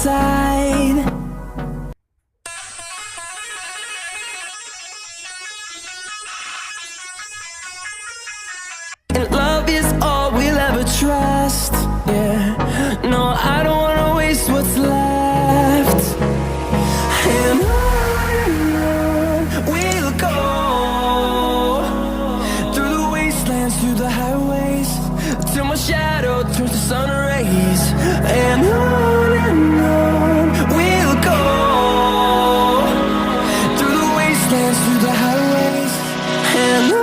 side. And love is all we'll ever trust. Yeah, no, I don't wanna waste what's left. And on we'll go, through the wastelands, through the highways, till my shadow turns to sun rays. And on we'll go, through the wastelands, through the highways, and on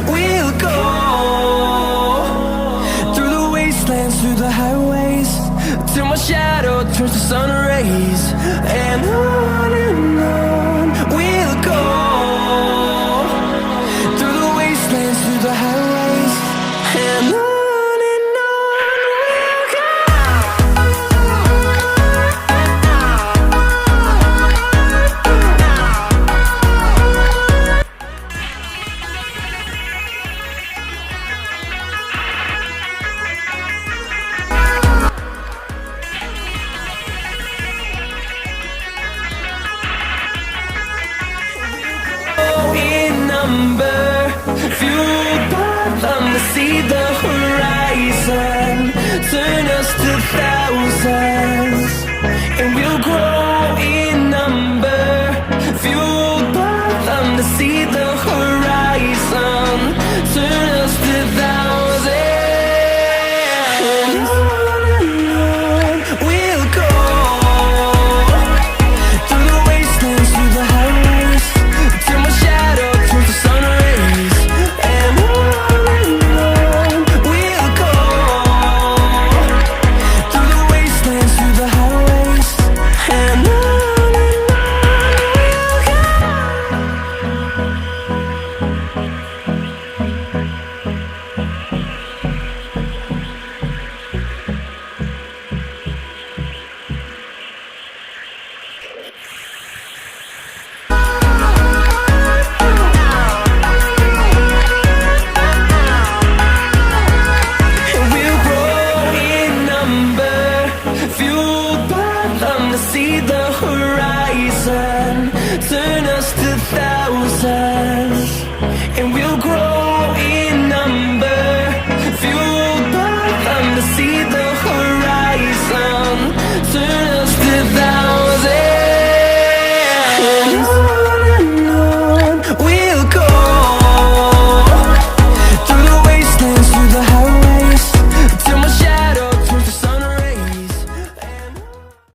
we'll go. Through the highways, till my shadow turns to sun rays. And on we'll go, through the wastelands, through the highways, and on. Fueled by them to see the horizon, turn us to thousands, and we'll grow.